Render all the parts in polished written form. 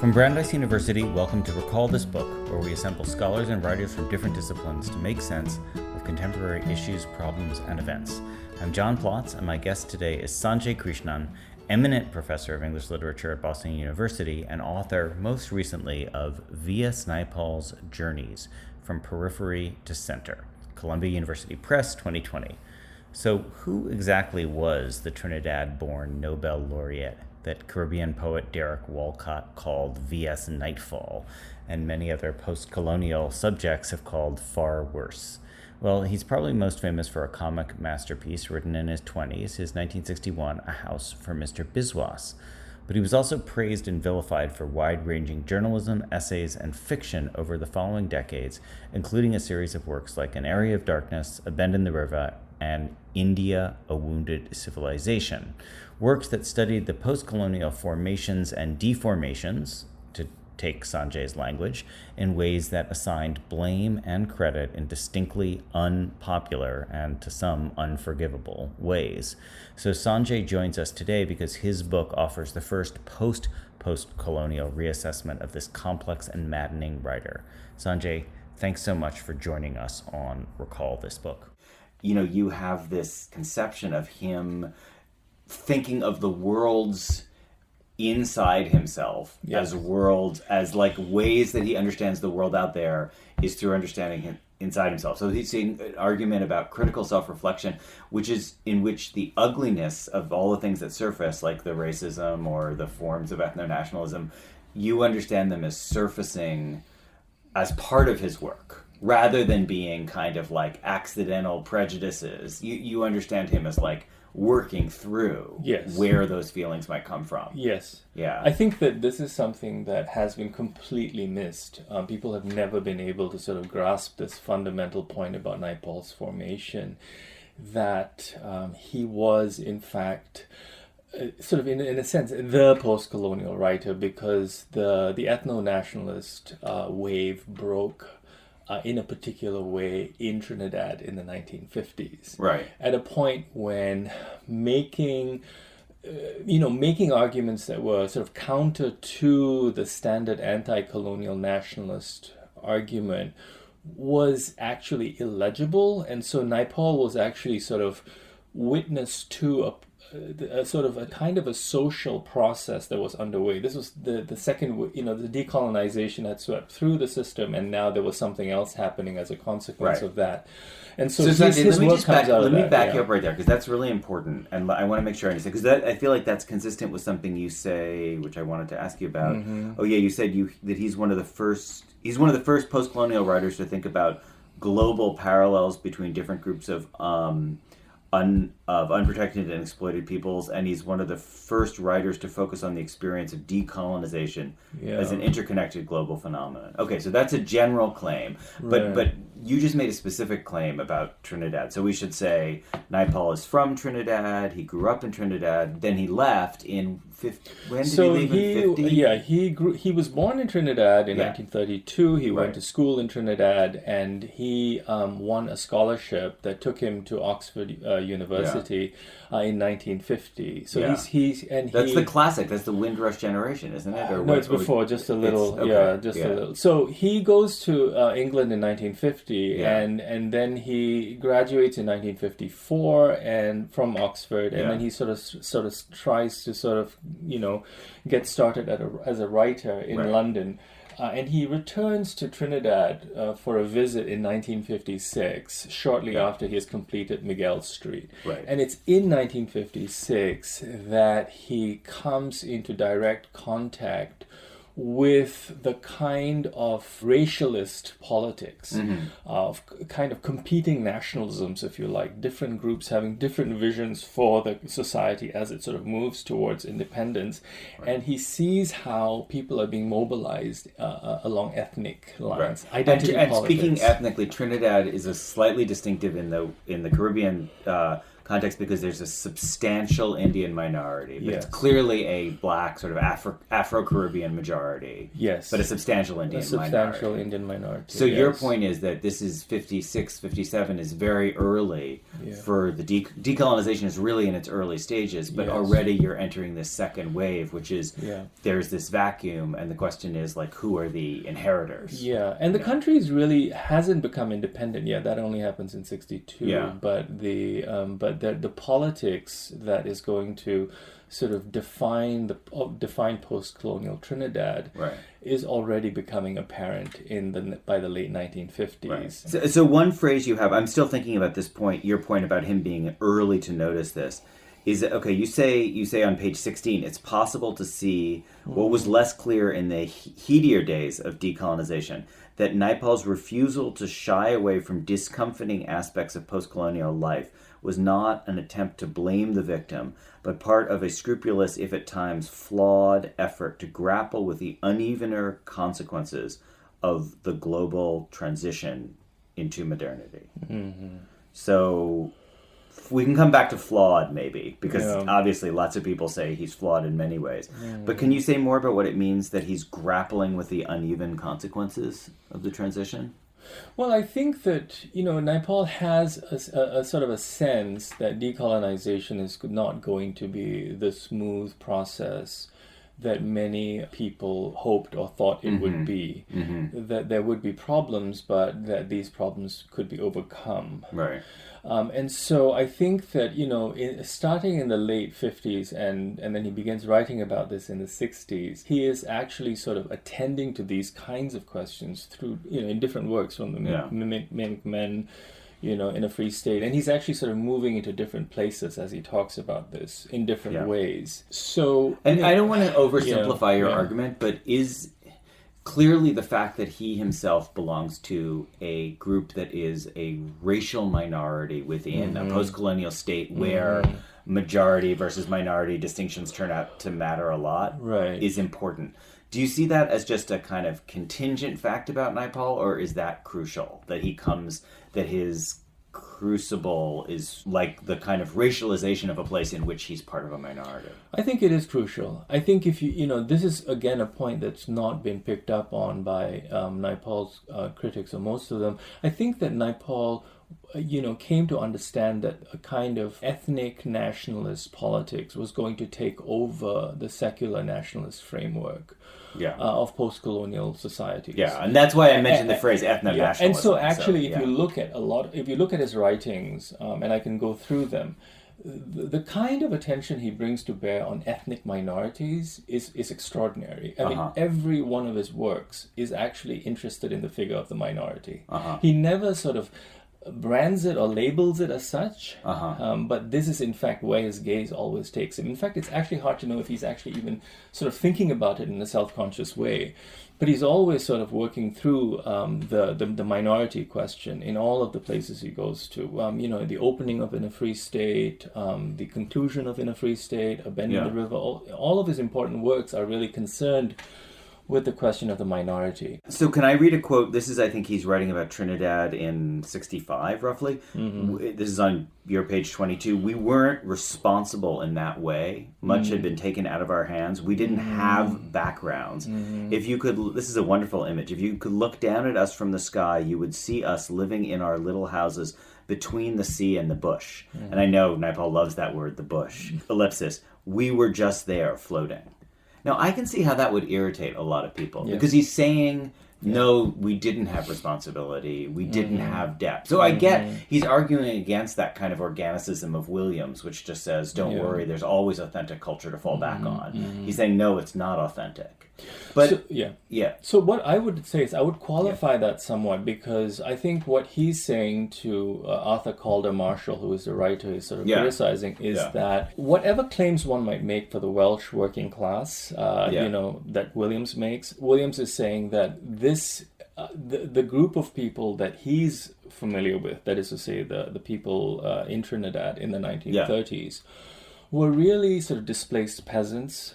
From Brandeis University, welcome to Recall This Book, where we assemble scholars and writers from different disciplines to make sense of contemporary issues, problems, and events. I'm John Plotz, and my guest today is Sanjay Krishnan, eminent professor of English literature at Boston University and author, most recently, of V.S. Naipaul's Journeys, From Periphery to Center, Columbia University Press, 2020. So who exactly was the Trinidad-born Nobel laureate that Caribbean poet Derek Walcott called V.S. Nightfall, and many other post-colonial subjects have called far worse? Well, he's probably most famous for a comic masterpiece written in his 20s, his 1961 A House for Mr. Biswas. But he was also praised and vilified for wide-ranging journalism, essays, and fiction over the following decades, including a series of works like An Area of Darkness, A Bend in the River, and India, A Wounded Civilization. Works that studied the post-colonial formations and deformations, to take Sanjay's language, in ways that assigned blame and credit in distinctly unpopular and, to some, unforgivable ways. So Sanjay joins us today because his book offers the first post-colonial reassessment of this complex and maddening writer. Sanjay, thanks so much for joining us on Recall This Book. You know, you have this conception of him thinking of the worlds inside himself, yes, as like ways that he understands the world out there is through understanding him inside himself. So he's seeing an argument about critical self-reflection, which is in which the ugliness of all the things that surface, like the racism or the forms of ethno-nationalism, you understand them as surfacing as part of his work, rather than being kind of like accidental prejudices. You understand him as like working through where those feelings might come from. Yes. Yeah. I think that this is something that has been completely missed. People have never been able to sort of grasp this fundamental point about Naipaul's formation, that he was, in fact, sort of in a sense, the post-colonial writer, because the ethno-nationalist wave broke in a particular way in Trinidad in the 1950s. Right. At a point when making arguments that were sort of counter to the standard anti-colonial nationalist argument was actually illegible. And so Naipaul was actually sort of witness to a kind of a social process that was underway. This was the second, the decolonization had swept through the system, and now there was something else happening as a consequence of that. And so his work comes out of that. Let me back you up right there, because that's really important, and I want to make sure I understand, because I feel like that's consistent with something you say, which I wanted to ask you about. Mm-hmm. Oh yeah, you said that he's one of the first post-colonial writers to think about global parallels between different groups of unprotected and exploited peoples, and he's one of the first writers to focus on the experience of decolonization as an interconnected global phenomenon. Okay, so that's a general claim, but you just made a specific claim about Trinidad. So we should say Naipaul is from Trinidad, he grew up in Trinidad, then he left in 50. When did he leave in 50? Yeah, he was born in Trinidad in 1932. He went to school in Trinidad, and he won a scholarship that took him to Oxford University in 1950. So that's the classic. That's the Windrush generation, isn't it? Or it's before, just a little. A little. So he goes to England in 1950, and then he graduates in 1954 and from Oxford, and then he sort of tries to get started as a writer in London. And he returns to Trinidad for a visit in 1956, shortly after he has completed Miguel Street. Right. And it's in 1956 that he comes into direct contact with the kind of racialist politics, of kind of competing nationalisms, if you like, different groups having different visions for the society as it sort of moves towards independence. Right. And he sees how people are being mobilized along ethnic lines, identity and politics. Speaking ethnically, Trinidad is a slightly distinctive in the Caribbean context because there's a substantial Indian minority, but it's Yes. clearly a black sort of Afro-Caribbean majority. Yes. But a substantial A Indian substantial minority. Indian minority. So your yes. point is that this is 56, 57 is very early Yeah. for the decolonization is really in its early stages, but Yes. already you're entering this second wave, which is Yeah. there's this vacuum, and the question is like, who are the inheritors? Yeah, and the country's really hasn't become independent yet. That only happens in '62. Yeah. But the politics that is going to sort of define post-colonial Trinidad Right. is already becoming apparent by the late 1950s. Right. So one phrase you have, I'm still thinking about this point, your point about him being early to notice this, is that, okay, you say on page 16, it's possible to see what was less clear in the headier days of decolonization, that Naipaul's refusal to shy away from discomforting aspects of post-colonial life was not an attempt to blame the victim, but part of a scrupulous, if at times flawed, effort to grapple with the unevener consequences of the global transition into modernity. Mm-hmm. So we can come back to flawed maybe, because Yeah. obviously lots of people say he's flawed in many ways. But can you say more about what it means that he's grappling with the uneven consequences of the transition? Well, I think that, Naipaul has a sort of a sense that decolonization is not going to be the smooth process that many people hoped or thought it would be. That there would be problems, but that these problems could be overcome. Right. And so I think that, starting in the late 50s and then he begins writing about this in the 60s, he is actually sort of attending to these kinds of questions through, in different works from the Mimic Men, in a free state. And he's actually sort of moving into different places as he talks about this in different ways. So... And I don't want to oversimplify your argument, but is... Clearly, the fact that he himself belongs to a group that is a racial minority within a post-colonial state where majority versus minority distinctions turn out to matter a lot is important. Do you see that as just a kind of contingent fact about Naipaul, or is that crucial? That his crucible is like the kind of racialization of a place in which he's part of a minority? I think it is crucial. I think if this is again a point that's not been picked up on by Naipaul's critics, or most of them. I think that Naipaul, came to understand that a kind of ethnic nationalist politics was going to take over the secular nationalist framework of post-colonial societies. Yeah, and that's why I mentioned the phrase ethno-nationalism. And so actually, if you look at his writings, and I can go through them, the kind of attention he brings to bear on ethnic minorities is extraordinary. I mean, every one of his works is actually interested in the figure of the minority. He never sort of brands it or labels it as such, but this is in fact where his gaze always takes him. In fact, it's actually hard to know if he's actually even sort of thinking about it in a self-conscious way. But he's always sort of working through the minority question in all of the places he goes to. The opening of In a Free State, the conclusion of In a Free State, A Bend in the River, all of his important works are really concerned with the question of the minority. So can I read a quote? This is, I think he's writing about Trinidad in 65, roughly. This is on your page 22. We weren't responsible in that way. Much had been taken out of our hands. We didn't have backgrounds. If you could, this is a wonderful image. If you could look down at us from the sky, you would see us living in our little houses between the sea and the bush. And I know Naipaul loves that word, the bush. Ellipsis. We were just there, floating. Now, I can see how that would irritate a lot of people, because he's saying, no, we didn't have responsibility, we didn't have depth. So I get, he's arguing against that kind of organicism of Williams, which just says, don't worry, there's always authentic culture to fall back on. He's saying, no, it's not authentic. But So what I would say is I would qualify that somewhat, because I think what he's saying to Arthur Calder Marshall, who is the writer he's sort of criticizing, is that whatever claims one might make for the Welsh working class, that Williams makes, Williams is saying that this the group of people that he's familiar with, that is to say the people in Trinidad in the 1930s, were really sort of displaced peasants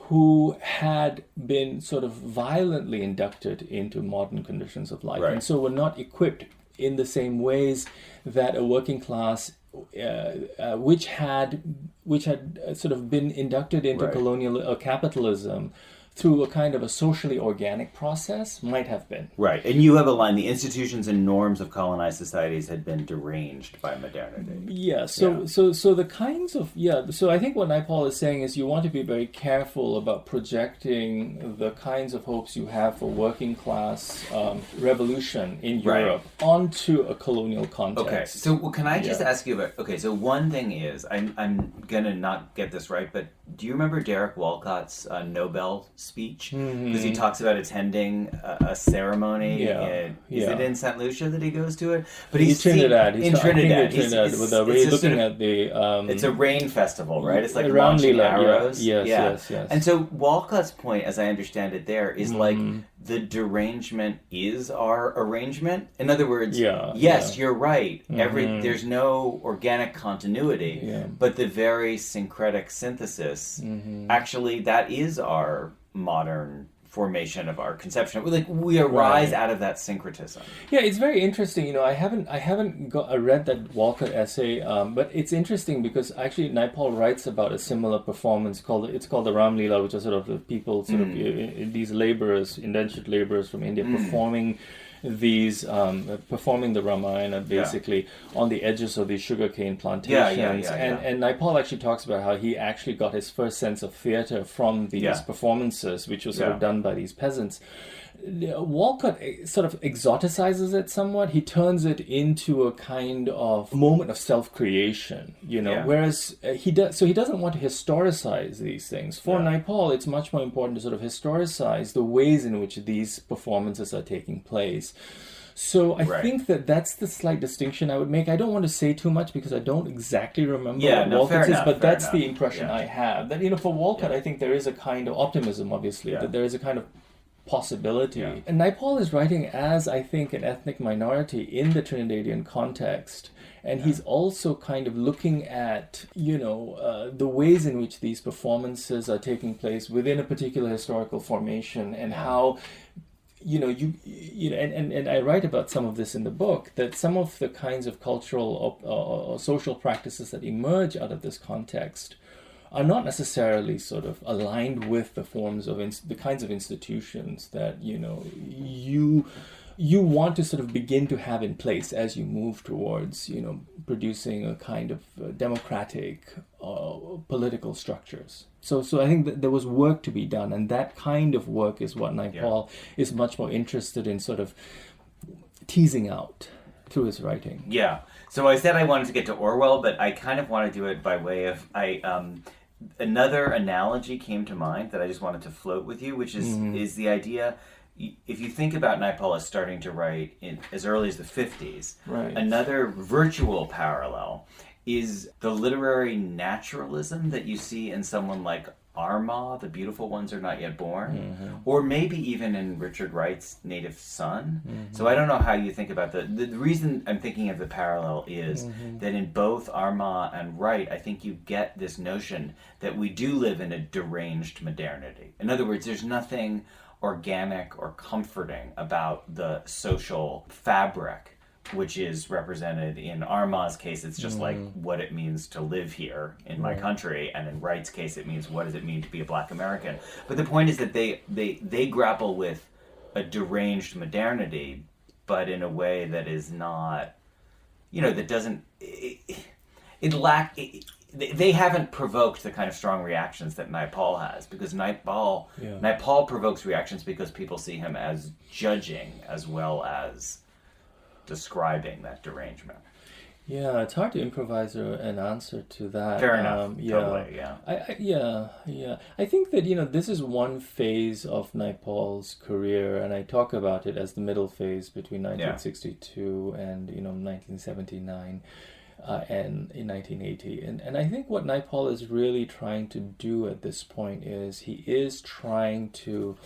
who had been sort of violently inducted into modern conditions of life, and so were not equipped in the same ways that a working class which had sort of been inducted into Right. colonial capitalism through a kind of a socially organic process might have been. Right. And you have a line, the institutions and norms of colonized societies had been deranged by modernity. Yeah, so the kinds of so I think what Naipaul is saying is you want to be very careful about projecting the kinds of hopes you have for working class revolution in Right. Europe onto a colonial context. Okay, so can I just ask you about, okay, so one thing is, I'm gonna not get this right, but do you remember Derek Walcott's Nobel speech? Because he talks about attending a ceremony. Is it in St. Lucia that he goes to it? But In Trinidad. In Trinidad. With looking at the... it's a rain festival, right? It's like around launching Lila, arrows. Yes. And so Walcott's point, as I understand it there, is like the derangement is our arrangement. In other words, you're right. There's no organic continuity, but the very syncretic synthesis, actually, that is our modern formation of our conception. Like we arise out of that syncretism. Yeah, it's very interesting. You know, I haven't read that Walcott essay, but it's interesting because actually Naipaul writes about a similar performance called the Ram Leela, which are sort of the people, sort of these laborers, indentured laborers from India, performing the Ramayana basically on the edges of these sugarcane plantations. And Naipaul actually talks about how he actually got his first sense of theater from these performances, which was sort of done by these peasants. Walcott sort of exoticizes it somewhat. He turns it into a kind of moment of self-creation, whereas he doesn't want to historicize these things. For Naipaul, it's much more important to sort of historicize the ways in which these performances are taking place. So I think that's the slight distinction I would make. I don't want to say too much because I don't exactly remember what Walcott says, but that's the impression I have. That, for Walcott, I think there is a kind of optimism, obviously, that there is a kind of possibility. And Naipaul is writing as, I think, an ethnic minority in the Trinidadian context. And he's also kind of looking at, the ways in which these performances are taking place within a particular historical formation and how, and I write about some of this in the book, that some of the kinds of cultural or social practices that emerge out of this context are not necessarily sort of aligned with the forms of the kinds of institutions that you want to sort of begin to have in place as you move towards producing a kind of democratic political structures. So I think that there was work to be done, and that kind of work is what Naipaul is much more interested in sort of teasing out through his writing. Yeah. So I said I wanted to get to Orwell, but I kind of want to do it by way of another analogy came to mind that I just wanted to float with you, which is the idea. If you think about Naipaul as starting to write as early as the 50s, another virtual parallel is the literary naturalism that you see in someone like Armagh, The Beautiful Ones Are Not Yet Born, or maybe even in Richard Wright's Native Son. So I don't know how you think about the reason I'm thinking of the parallel is that in both Armagh and Wright, I think you get this notion that we do live in a deranged modernity. In other words, there's nothing organic or comforting about the social fabric, which is represented in Armagh's case. It's just like what it means to live here in my country, and in Wright's case it means what does it mean to be a Black American. But the point is that they grapple with a deranged modernity, but in a way that is not, that doesn't they haven't provoked the kind of strong reactions that Naipaul has, because Naipaul provokes reactions because people see him as judging as well as describing that derangement. Yeah, it's hard to improvise an answer to that. Fair enough. Totally, I think that, this is one phase of Naipaul's career, and I talk about it as the middle phase between 1962 and, 1979. And in 1980. And I think what Naipaul is really trying to do at this point is he is trying to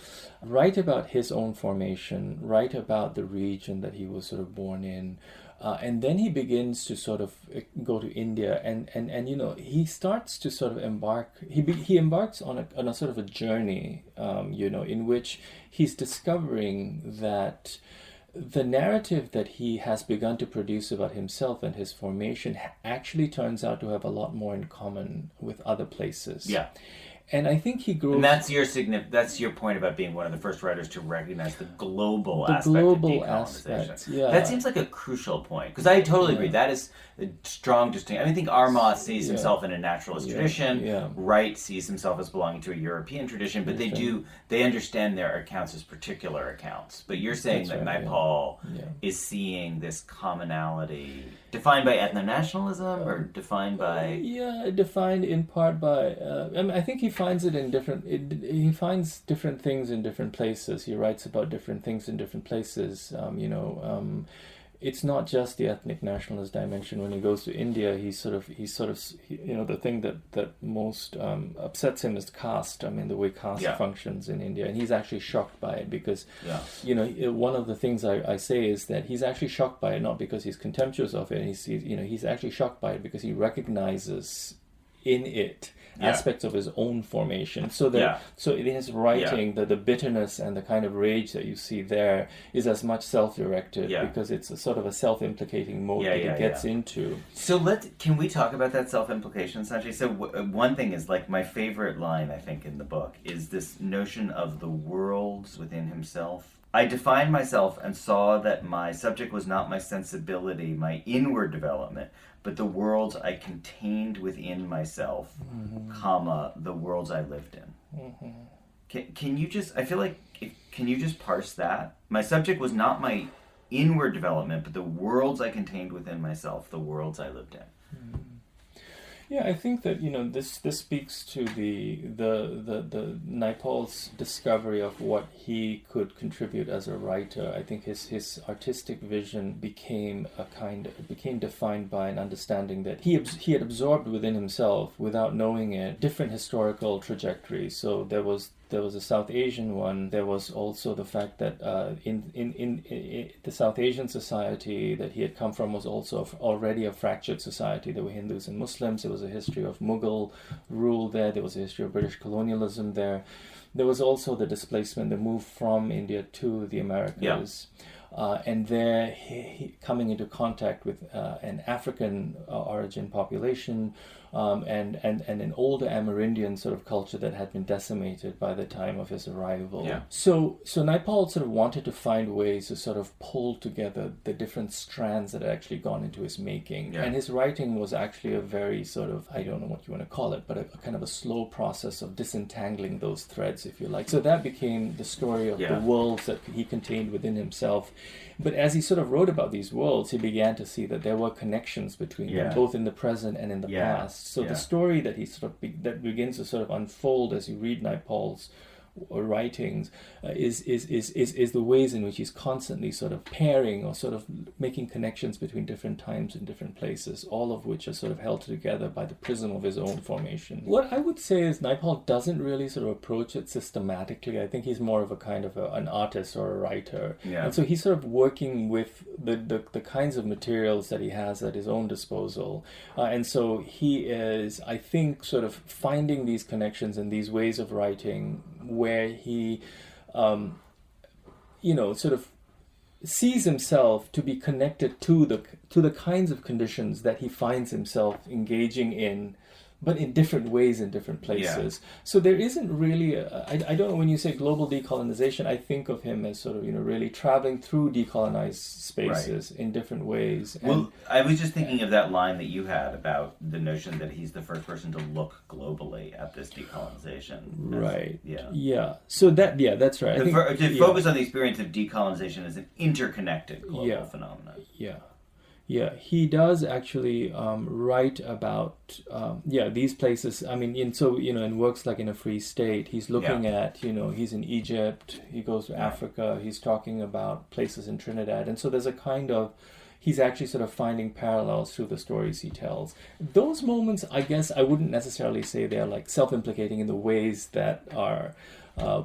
write about his own formation, write about the region that he was sort of born in, and then he begins to sort of go to India, and he starts to sort of he embarks on a sort of a journey, in which he's discovering that the narrative that he has begun to produce about himself and his formation actually turns out to have a lot more in common with other places. Yeah. And I think he grows. And that's your point about being one of the first writers to recognize the global aspect global of decolonization. aspect, yeah. That seems like a crucial point, because I totally agree. That is a strong distinction. I think Armagh sees himself in a naturalist tradition. Yeah. Wright sees himself as belonging to a European tradition, but they understand their accounts as particular accounts. But you're saying that Naipaul is seeing this commonality defined by ethno-nationalism or defined by... defined in part by... I think he finds it in different... he finds different things in different places. He writes about different things in different places. It's not just the ethnic nationalist dimension. When he goes to India, he's sort of the thing that most upsets him is caste. The way caste functions in India, and he's actually shocked by it because, one of the things I say is that he's actually shocked by it not because he's contemptuous of it. He's actually shocked by it because he recognizes in it aspects of his own formation. So in his writing, the bitterness and the kind of rage that you see there is as much self-directed because it's a sort of a self-implicating mode that it gets into. So can we talk about that self-implication, Sanjay? So one thing is, like, my favorite line, I think, in the book is this notion of the worlds within himself. I defined myself and saw that my subject was not my sensibility, my inward development, but the worlds I contained within myself, comma, the worlds I lived in. Can you just, I feel like, can you just parse that? My subject was not my inward development, but the worlds I contained within myself, the worlds I lived in. Yeah, I think that this speaks to the Naipaul's discovery of what he could contribute as a writer. I think his artistic vision became defined by an understanding that he had absorbed within himself, without knowing it, different historical trajectories. So there was a South Asian one. There was also the fact that in the South Asian society that he had come from was also already a fractured society. There were Hindus and Muslims. There was a history of Mughal rule there. There was a history of British colonialism there. There was also the displacement, the move from India to the Americas. And there, he coming into contact with an African origin population and an older Amerindian sort of culture that had been decimated by the time of his arrival. Yeah. So Naipaul sort of wanted to find ways to sort of pull together the different strands that had actually gone into his making. Yeah. And his writing was actually a very sort of, I don't know what you want to call it, but a kind of a slow process of disentangling those threads, if you like. So that became the story of the worlds that he contained within himself. But as he sort of wrote about these worlds, he began to see that there were connections between them, both in the present and in the past. So the story that he sort of that begins to sort of unfold as you read Naipaul's writings is the ways in which he's constantly sort of pairing or sort of making connections between different times and different places, all of which are sort of held together by the prism of his own formation. What I would say is Naipaul doesn't really sort of approach it systematically. I think he's more of a kind of an artist or a writer. Yeah. And so he's sort of working with the kinds of materials that he has at his own disposal. And so he is, I think, sort of finding these connections and these ways of writing where he, sort of sees himself to be connected to the kinds of conditions that he finds himself engaging in, but in different ways in different places. Yeah. So there isn't really, I don't know, when you say global decolonization, I think of him as sort of, really traveling through decolonized spaces in different ways. Well, I was just thinking of that line that you had about the notion that he's the first person to look globally at this decolonization. Right. Yeah. So that's right. To focus on the experience of decolonization as an interconnected global phenomenon. Yeah. Yeah, he does actually write about these places. I mean, in works like In a Free State, he's looking at, he's in Egypt, he goes to Africa, he's talking about places in Trinidad, and so there's a kind of, he's actually sort of finding parallels through the stories he tells. Those moments, I guess, I wouldn't necessarily say they're like self-implicating in the ways that are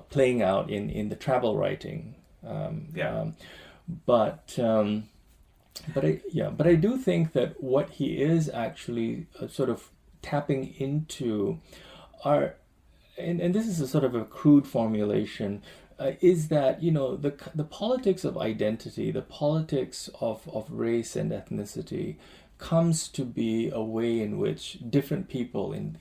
playing out in the travel writing. But I do think that what he is actually sort of tapping into are, and this is a sort of a crude formulation, is that, the politics of identity, the politics of race and ethnicity comes to be a way in which different people in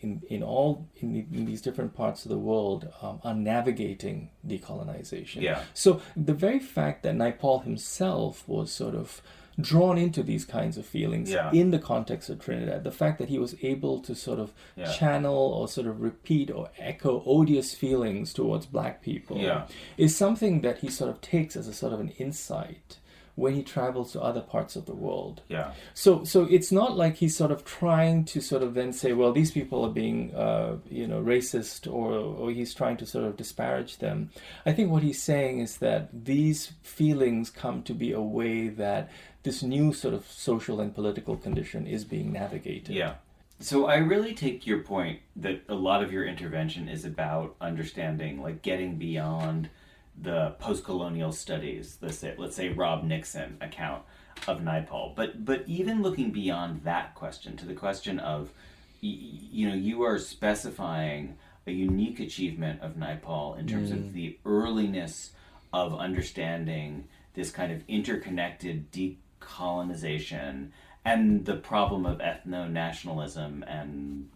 these different parts of the world are navigating decolonization. Yeah. So the very fact that Naipaul himself was sort of drawn into these kinds of feelings Yeah. in the context of Trinidad, the fact that he was able to sort of Yeah. channel or sort of repeat or echo odious feelings towards black people Yeah. is something that he sort of takes as a sort of an insight when he travels to other parts of the world. Yeah. So it's not like he's sort of trying to sort of then say, well, these people are being, racist, or he's trying to sort of disparage them. I think what he's saying is that these feelings come to be a way that this new sort of social and political condition is being navigated. Yeah. So I really take your point that a lot of your intervention is about understanding, like getting beyond the post-colonial studies, let's say Rob Nixon account of Naipaul, but even looking beyond that question to the question of, you are specifying a unique achievement of Naipaul in terms of the earliness of understanding this kind of interconnected decolonization and the problem of ethno-nationalism and,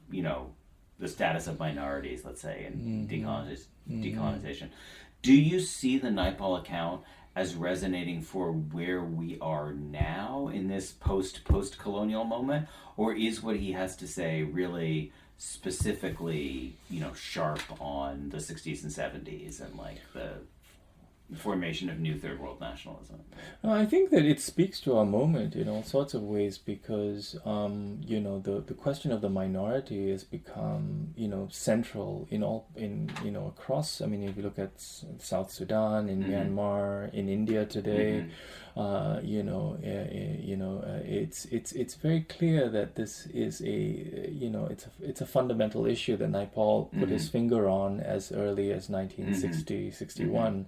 the status of minorities, let's say, in decolonization. Do you see the Naipaul account as resonating for where we are now in this post-colonial moment? Or is what he has to say really specifically, sharp on the 60s and 70s and like the formation of new third world nationalism? I think that it speaks to our moment in all sorts of ways because, the question of the minority has become, central across. I mean, if you look at South Sudan, in Myanmar, in India today, it's very clear that this is it's a fundamental issue that Naipaul put his finger on as early as 1960, 61.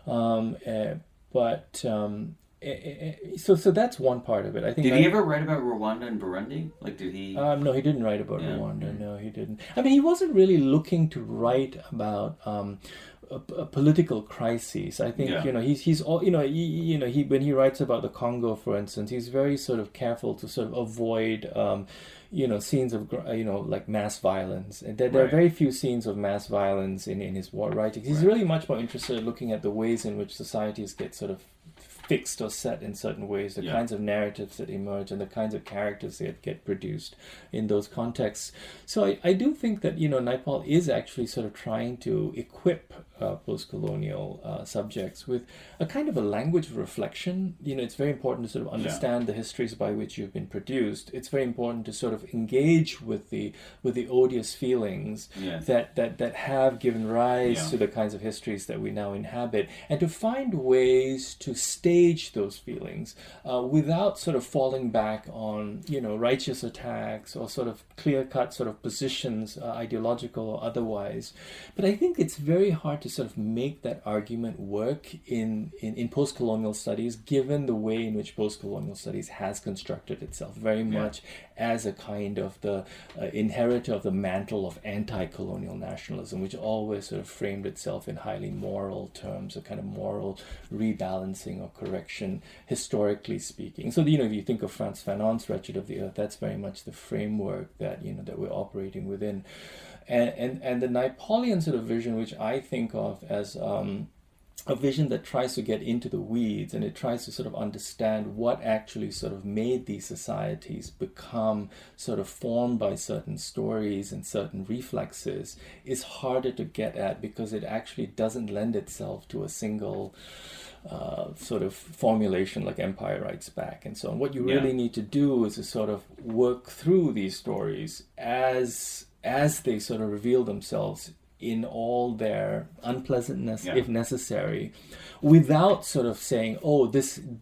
So that's one part of it. I think. Did he ever write about Rwanda and Burundi? Like, did he? No, he didn't write about Rwanda. No, he didn't. I mean, he wasn't really looking to write about a political crises. I think he's all he when he writes about the Congo, for instance, he's very sort of careful to sort of avoid scenes of like mass violence. And there are very few scenes of mass violence in his war writings. He's really much more interested in looking at the ways in which societies get sort of fixed or set in certain ways, the kinds of narratives that emerge and the kinds of characters that get produced in those contexts. So I do think that, Naipaul is actually sort of trying to equip post-colonial subjects with a kind of a language of reflection. It's very important to sort of understand the histories by which you've been produced. It's very important to sort of engage with the odious feelings that have given rise to the kinds of histories that we now inhabit, and to find ways to stage those feelings without sort of falling back on righteous attacks or sort of clear-cut sort of positions, ideological or otherwise. But I think it's very hard to sort of make that argument work in post-colonial studies, given the way in which post-colonial studies has constructed itself very much as a kind of the inheritor of the mantle of anti-colonial nationalism, which always sort of framed itself in highly moral terms, a kind of moral rebalancing or correction, historically speaking. So, if you think of Frantz Fanon's Wretched of the Earth, that's very much the framework that, that we're operating within. And the Naipaolian sort of vision, which I think of as a vision that tries to get into the weeds, and it tries to sort of understand what actually sort of made these societies become sort of formed by certain stories and certain reflexes, is harder to get at because it actually doesn't lend itself to a single sort of formulation like Empire Writes Back and so on. What you really need to do is to sort of work through these stories as they sort of reveal themselves in all their unpleasantness, if necessary, without sort of saying,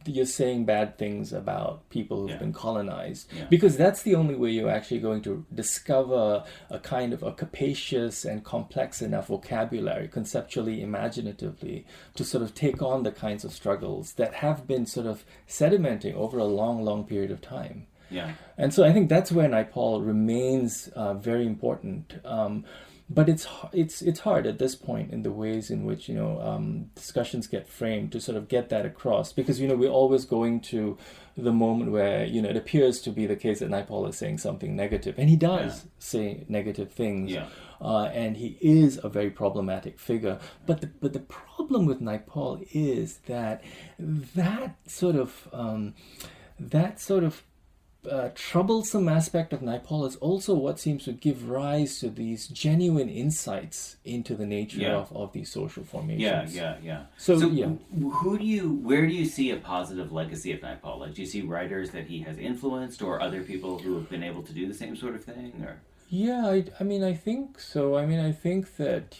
you're saying bad things about people who've been colonized. Because that's the only way you're actually going to discover a kind of a capacious and complex enough vocabulary, conceptually, imaginatively, to sort of take on the kinds of struggles that have been sort of sedimenting over a long, long period of time. And so I think that's where Naipaul remains very important. but it's hard at this point in the ways in which discussions get framed to sort of get that across, because we're always going to the moment where it appears to be the case that Naipaul is saying something negative, and he does say negative things. Yeah. And he is a very problematic figure. But the problem with Naipaul is that sort of troublesome aspect of Naipaul is also what seems to give rise to these genuine insights into the nature of these social formations. Yeah. So where do you see a positive legacy of Naipaul? Like, do you see writers that he has influenced, or other people who have been able to do the same sort of thing, or? Yeah, I think so. I think that,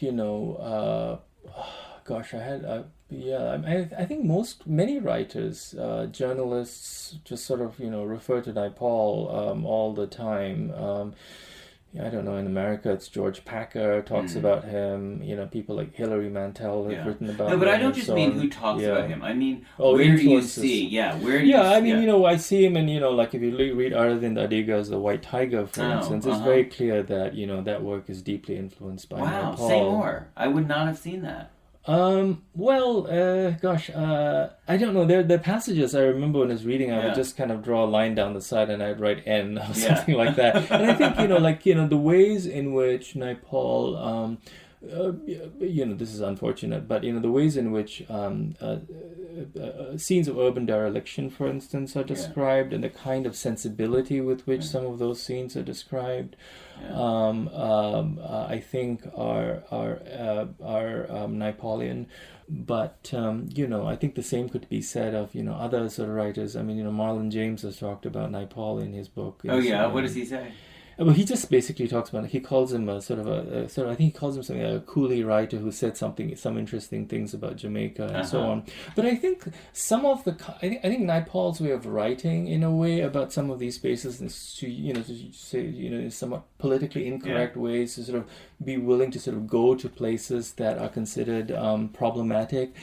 I think many writers, journalists just sort of, refer to Naipaul all the time. I don't know, in America it's George Packer talks about him, people like Hilary Mantel have written about him. No, but I don't just mean who talks about him. I mean, where do you see, I see him in, like if you read Aravind Adiga's The White Tiger, for instance, it's very clear that, that work is deeply influenced by Naipaul. Wow, say more. I would not have seen that. I don't know. There are passages I remember when I was reading, I would just kind of draw a line down the side and I'd write N or something like that. And I think, the ways in which Naipaul, this is unfortunate, but, the ways in which scenes of urban dereliction, for instance, are described, and the kind of sensibility with which some of those scenes are described, I think are Naipaolian. But I think the same could be said of other sort of writers. Marlon James has talked about Naipaul in his book. What does he say? Well, he just basically talks about it. He calls him I think he calls him something, a coolie writer who said some interesting things about Jamaica and so on. But I think I think Naipaul's way of writing, in a way, about some of these spaces is to say in somewhat politically incorrect ways, to sort of be willing to sort of go to places that are considered problematic,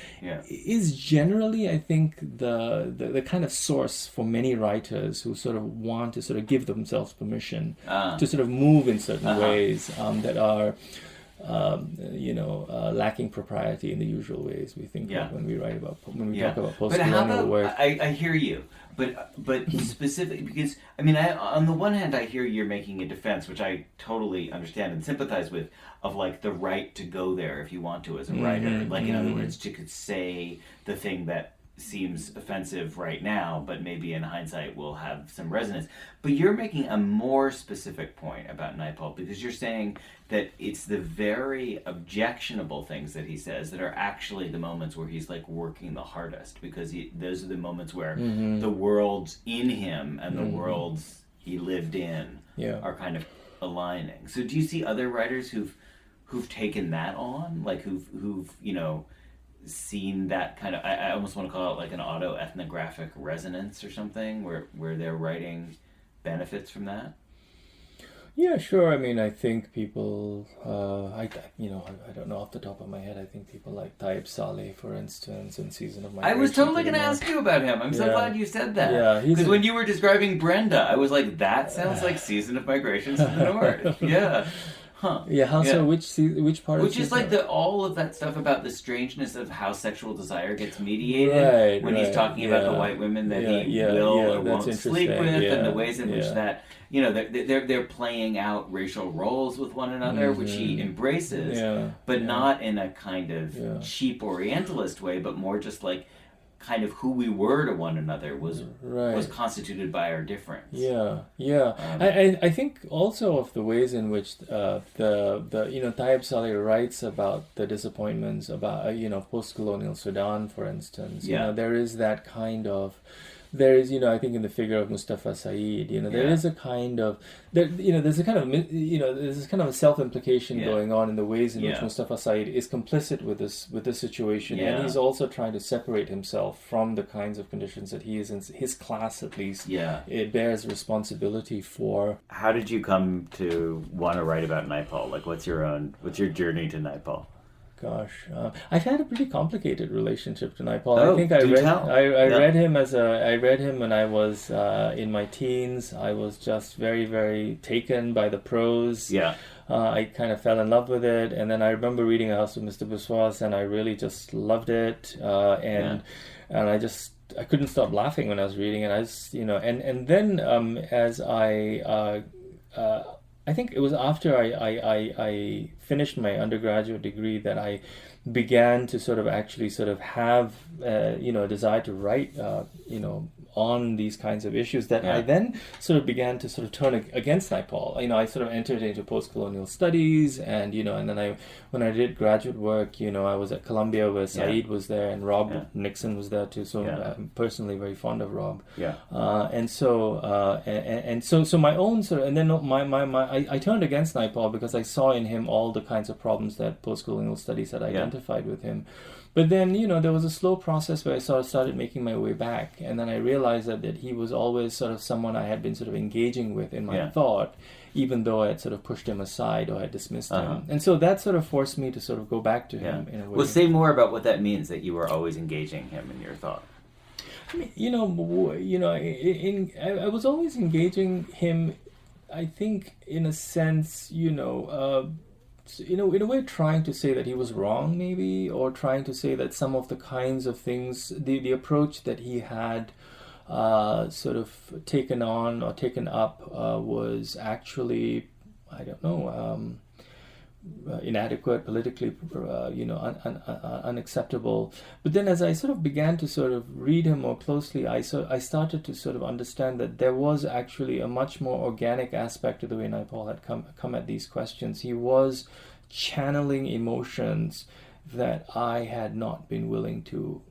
is generally, I think, the kind of source for many writers who sort of want to sort of give themselves permission to sort of move in certain ways that are lacking propriety in the usual ways we think of when we talk about post-colonial work. I hear you, but specifically because on the one hand I hear you're making a defense, which I totally understand and sympathize with, of like the right to go there if you want to as a writer, in other words, to say the thing that seems offensive right now, but maybe in hindsight will have some resonance. But you're making a more specific point about Naipaul, because you're saying that it's the very objectionable things that he says that are actually the moments where he's like working the hardest, because those are the moments where the worlds in him and the worlds he lived in are kind of aligning. So do you see other writers who've taken that on, like who've seen that kind of, I almost want to call it like an auto-ethnographic resonance or something, where their writing benefits from that? Yeah, sure. I think people, I don't know off the top of my head, I think people like Taib Saleh, for instance, in Season of Migration. I was totally going to ask you about him. I'm so glad you said that. Yeah, because when you were describing Brenda, I was like, that sounds like Season of Migration to the North. Yeah. Huh. Yeah, how so? Which part? Which is like all of that stuff about the strangeness of how sexual desire gets mediated when he's talking about the white women that he will or won't sleep with, and the ways in which that they're playing out racial roles with one another, which he embraces, but not in a kind of cheap Orientalist way, but more just like kind of who we were to one another was constituted by our difference. I think also of the ways in which the Taib Saleh writes about the disappointments about post-colonial Sudan, for instance. There is that kind of. There is, I think in the figure of Mustafa Saeed, there is a kind of, there's a kind of, there's this kind of a self-implication going on in the ways in which Mustafa Saeed is complicit with this situation, and he's also trying to separate himself from the kinds of conditions that he is in. His class, at least, it bears responsibility for. How did you come to want to write about Naipaul? Like, what's your journey to Naipaul? Gosh, I've had a pretty complicated relationship to Naipaul. Oh, I think do tell. I Yeah. read him I read him when I was in my teens. I was just very, very taken by the prose. Yeah. I kind of fell in love with it, and then I remember reading A House with Mr. Biswas, and I really just loved it. And I couldn't stop laughing when I was reading it. And then as I think it was after I finished my undergraduate degree that I began to sort of actually sort of have a desire to write on these kinds of issues that I then sort of began to sort of turn against Naipaul. I sort of entered into post-colonial studies, and then when I did graduate work, I was at Columbia where Saeed was there, and Rob Nixon was there too. So I'm personally very fond of Rob. So my own sort of, and then I turned against Naipaul because I saw in him all the kinds of problems that post-colonial studies had identified with him. But then, there was a slow process where I sort of started making my way back. And then I realized that he was always sort of someone I had been sort of engaging with in my thought, even though I had sort of pushed him aside or had dismissed him. And so that sort of forced me to sort of go back to him in a way. Well, say more about what that means, that you were always engaging him in your thought. I mean, I was always engaging him, I think, in a sense, in a way trying to say that he was wrong, maybe, or trying to say that some of the kinds of things, the approach that he had sort of taken on or taken up was actually, I don't know, inadequate, politically, unacceptable. But then as I sort of began to sort of read him more closely, I started to sort of understand that there was actually a much more organic aspect to the way Naipaul had come at these questions. He was channeling emotions that I had not been willing to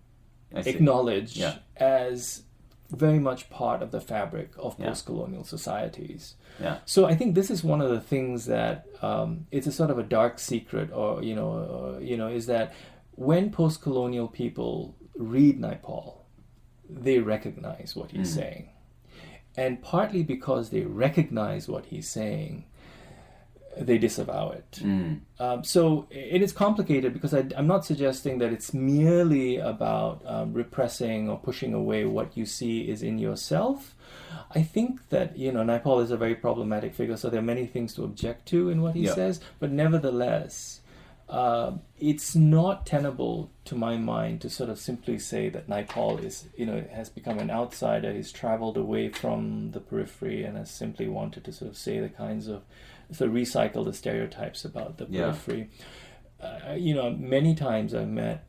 acknowledge as very much part of the fabric of post-colonial societies. So I think this is one of the things that it's a sort of a dark secret, or is that when post-colonial people read Naipaul, they recognize what he's saying, and partly because they recognize what he's saying, they disavow it. So it is complicated because I'm not suggesting that it's merely about repressing or pushing away what you see is in yourself. I think that, Naipaul is a very problematic figure, so there are many things to object to in what he says, but nevertheless, it's not tenable to my mind to sort of simply say that Naipaul is, has become an outsider, he's traveled away from the periphery and has simply wanted to sort of say the kinds of, sort of recycle the stereotypes about the periphery. Many times I've met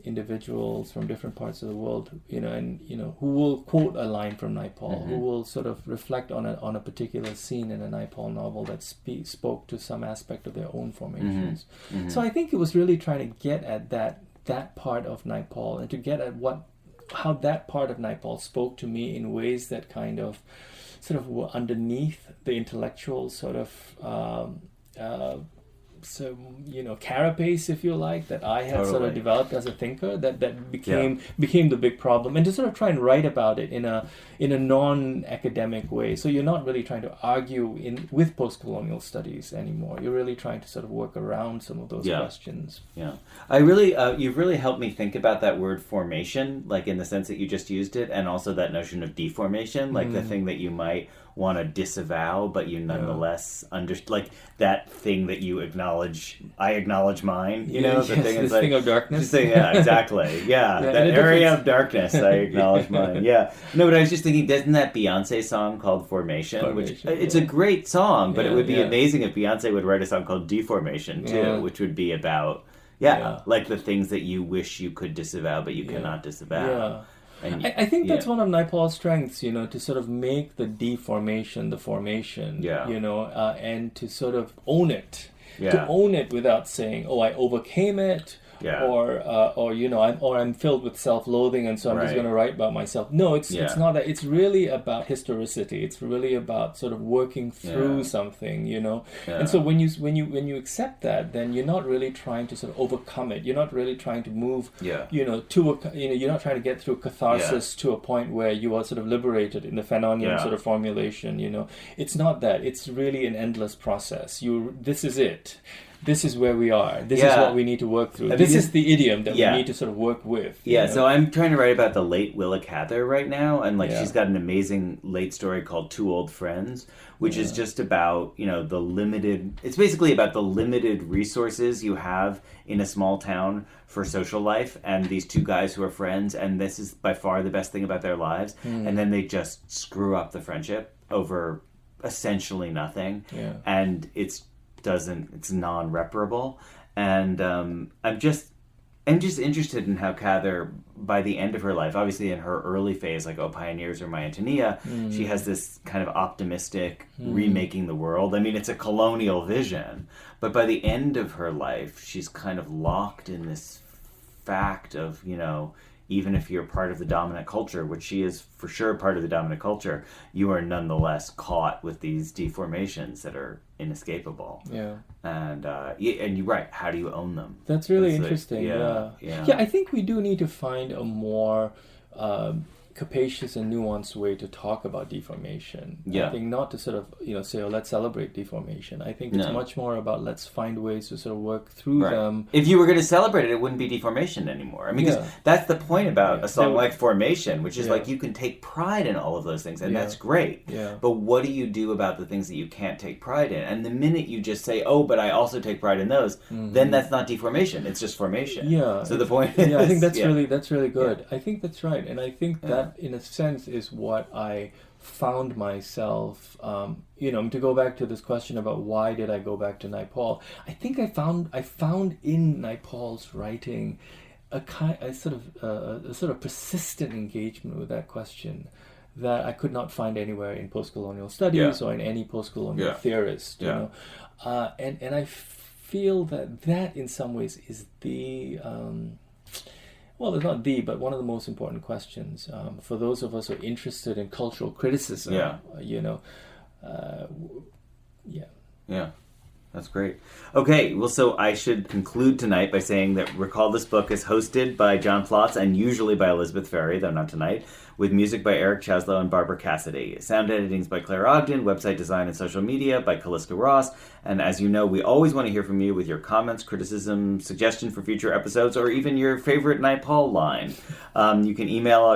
individuals from different parts of the world, who will quote a line from Naipaul, who will sort of reflect on a particular scene in a Naipaul novel that spoke to some aspect of their own formations. So I think it was really trying to get at that part of Naipaul, and to get at how that part of Naipaul spoke to me in ways that kind of sort of were underneath the intellectual sort of carapace, if you like, that I had sort of developed as a thinker, that became the big problem, and to sort of try and write about it in a non-academic way. So you're not really trying to argue with post-colonial studies anymore. You're really trying to sort of work around some of those questions. I really, you've really helped me think about that word formation, like in the sense that you just used it, and also that notion of deformation, like the thing that you might want to disavow, but you nonetheless like that thing that you acknowledge. I acknowledge mine. The thing is like thing of darkness. Exactly. That area of darkness. I acknowledge mine. No, but I was just thinking, doesn't that Beyonce song called Formation? Which it's a great song, but it would be amazing if Beyonce would write a song called Deformation too, which would be about like the things that you wish you could disavow, but you cannot disavow. And I think that's one of Naipaul's strengths, to sort of make the deformation the formation, and to sort of own it, to own it without saying, "Oh, I overcame it," or I'm filled with self-loathing, and so I'm just going to write about myself. No, it's not that. It's really about historicity. It's really about sort of working through something, And so when you accept that, then you're not really trying to sort of overcome it. You're not really trying to move, you're not trying to get through catharsis to a point where you are sort of liberated in the Fanonian sort of formulation. It's not that. It's really an endless process. This is it. this is where we are. This is what we need to work through. This is the idiom that we need to sort of work with. Yeah, so I'm trying to write about the late Willa Cather right now, and she's got an amazing late story called Two Old Friends, which is just about, the limited, it's basically about the limited resources you have in a small town for social life, and these two guys who are friends, and this is by far the best thing about their lives, and then they just screw up the friendship over essentially nothing, and it's non-reparable, and I'm just interested in how Cather, by the end of her life, obviously in her early phase, like Pioneers or My Antonia, she has this kind of optimistic remaking the world. I mean, it's a colonial vision, but by the end of her life, she's kind of locked in this fact of, even if you're part of the dominant culture, which she is for sure part of the dominant culture, you are nonetheless caught with these deformations that are inescapable. Yeah. And you're right. How do you own them? That's really interesting. Yeah, I think we do need to find a more capacious and nuanced way to talk about deformation. I think not to sort of, say, let's celebrate deformation. I think it's much more about let's find ways to sort of work through them. If you were going to celebrate it, it wouldn't be deformation anymore. I mean, because that's the point about a song like Formation, which is you can take pride in all of those things, and that's great. But what do you do about the things that you can't take pride in? And the minute you just say, oh, but I also take pride in those, then that's not deformation. It's just formation. Yeah. So the point is... I think that's really good. I think that's right. And I think that, in a sense, is what I found myself, to go back to this question about why did I go back to Naipaul. I think I found in Naipaul's writing a sort of persistent engagement with that question that I could not find anywhere in post-colonial studies or in any post-colonial theorist. And I feel that in some ways is the well, it's not the, but one of the most important questions for those of us who are interested in cultural criticism. That's great. Okay, well, so I should conclude tonight by saying that Recall This Book is hosted by John Plotz and usually by Elizabeth Ferry, though not tonight, with music by Eric Chaslow and Barbara Cassidy. Sound editing is by Claire Ogden, website design and social media by Caliska Ross, and as you know, we always want to hear from you with your comments, criticism, suggestion for future episodes, or even your favorite Naipaul line. You can email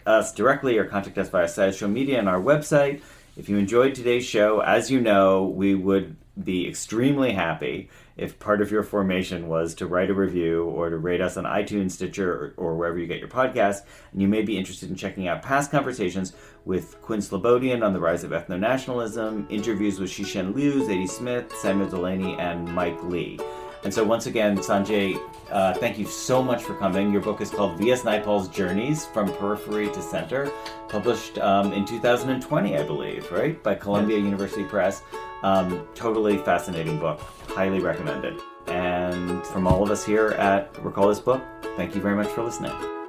us directly or contact us via social media and our website. If you enjoyed today's show, as you know, we would be extremely happy if part of your formation was to write a review or to rate us on iTunes, Stitcher, or wherever you get your podcasts. And you may be interested in checking out past conversations with Quinn Slobodian on the rise of ethno-nationalism, interviews with Shishen Liu, Zadie Smith, Samuel Delaney, and Mike Lee. And so once again, Sanjay, thank you so much for coming. Your book is called V.S. Naipaul's Journeys from Periphery to Center, published in 2020, I believe, right? By Columbia University Press. Totally fascinating book. Highly recommended. And from all of us here at Recall This Book, thank you very much for listening.